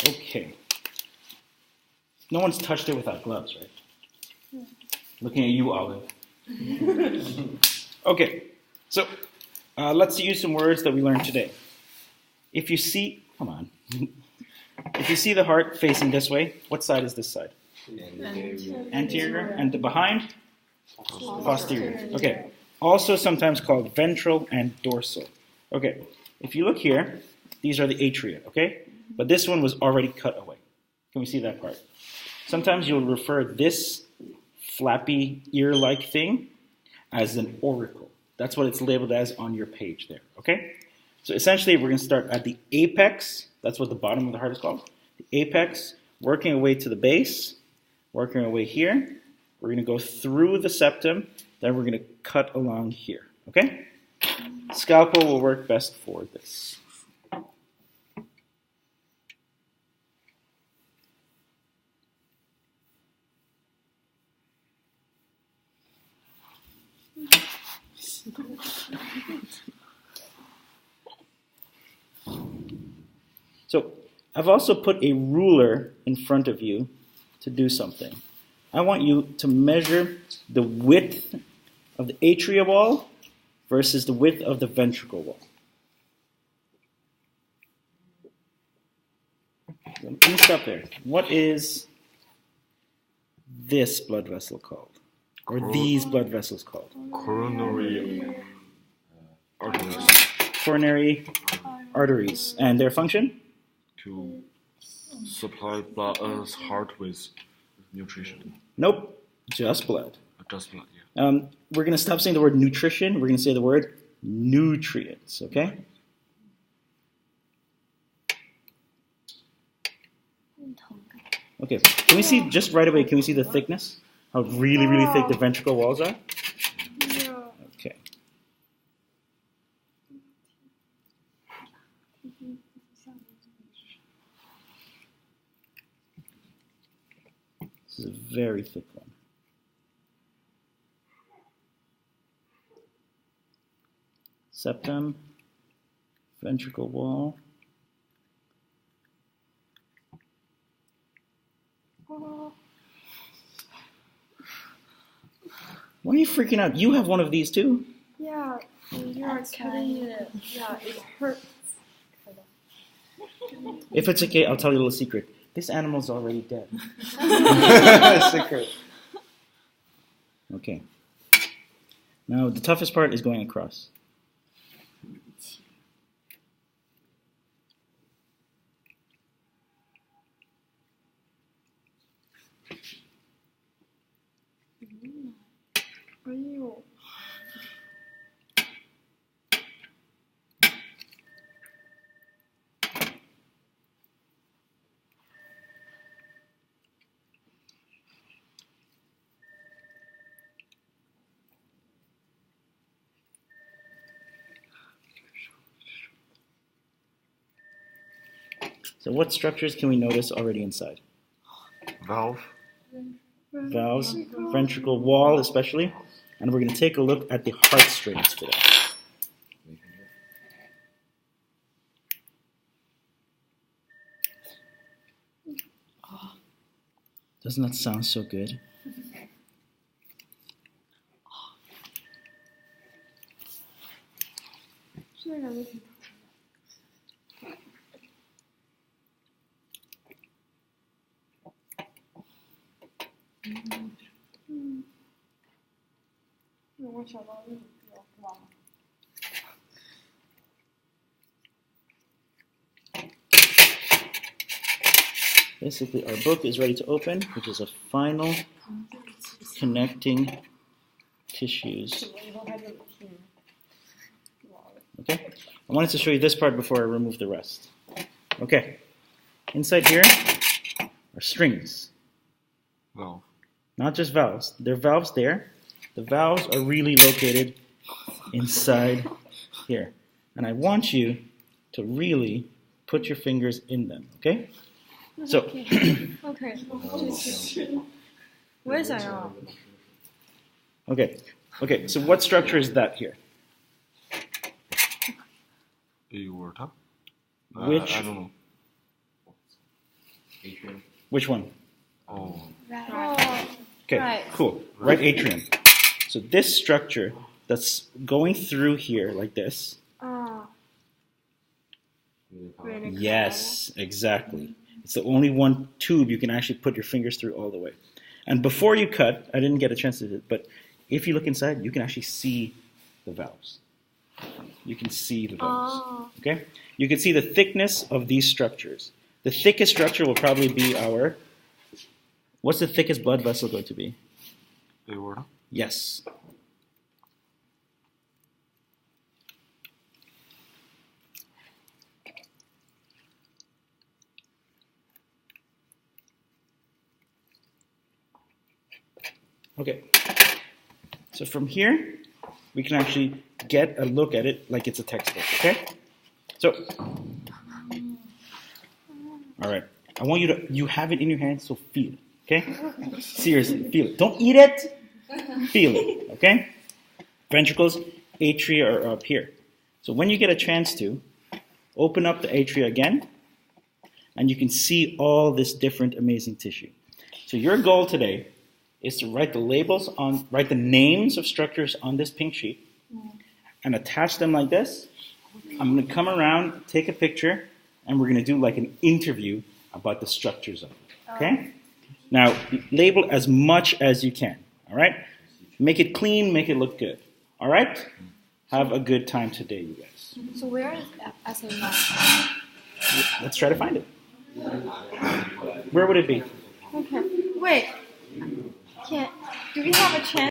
Okay. No one's touched it without gloves, right? Looking at you, Olive. Okay, so let's use some words that we learned today. If you see, come on. If you see the heart facing this way, what side is this side? Anterior. And the behind? Posterior. Okay. Also sometimes called ventral and dorsal. Okay. If you look here, these are the atria, okay? But this one was already cut away. Can we see that part? Sometimes you'll refer this flappy ear-like thing as an auricle. That's what it's labeled as on your page there, okay? So essentially, we're going to start at the apex. That's what the bottom of the heart is called. The apex, working our way to the base, working our way here. We're going to go through the septum, then we're going to cut along here, okay? Scalpel will work best for this. So I've also put a ruler in front of you to do something. I want you to measure the width of the atria wall versus the width of the ventricle wall. Let me stop there. What is this blood vessel called? Or these blood vessels called? Coronary arteries. Coronary arteries. And their function? To supply blood, heart with nutrition. Nope, just blood. Just blood, yeah. We're going to stop saying the word nutrition. We're going to say the word nutrients, okay? Okay, can we see just right away, can we see the thickness? How really, really thick the ventricle walls are? Okay. This is a very thick one. Septum, ventricle wall. Why are you freaking out? You have one of these too. Yeah, you are cutting it. Yeah, it hurts. If it's okay, I'll tell you a little secret. This animal's already dead. Secret. Okay. Now the toughest part is going across. So what structures can we notice already inside? Valve. Valves, ventricle wall especially. And we're going to take a look at the heart strings today. Doesn't that sound so good? Basically, our book is ready to open, which is a final connecting tissues. Okay? I wanted to show you this part before I remove the rest. Okay. Inside here are strings. Valve. Not just valves. There are valves there. The valves are really located inside here. And I want you to really put your fingers in them, okay? So, Okay. Where's I are? okay, so what structure is that here? Aorta? Which? I don't know. Atrium. Which one? Oh. Right. Okay, Right. cool. Right atrium. So this structure that's going through here like this. Oh. Really Yes, exactly. It's the only one tube you can actually put your fingers through all the way. And before you cut, I didn't get a chance to do it, but if you look inside, you can actually see the valves. You can see the valves. Oh. Okay? You can see the thickness of these structures. The thickest structure will probably be our... What's the thickest blood vessel going to be? Aorta. Yes. Okay. So from here, we can actually get a look at it like it's a textbook, okay? So, all right. I want you have it in your hand, so feel it, okay? Seriously, feel it. Don't eat it. Feel it, okay? Ventricles, atria are up here. So when you get a chance to, open up the atria again, and you can see all this different amazing tissue. So your goal today is to write the names of structures on this pink sheet, and attach them like this. I'm going to come around, take a picture, and we're going to do like an interview about the structures of it. Okay? Now, label as much as you can. All right? Make it clean, make it look good. All right? Have a good time today, you guys. So where is essay 9? Let's try to find it. Where would it be? Okay. Wait. Do we have a chance?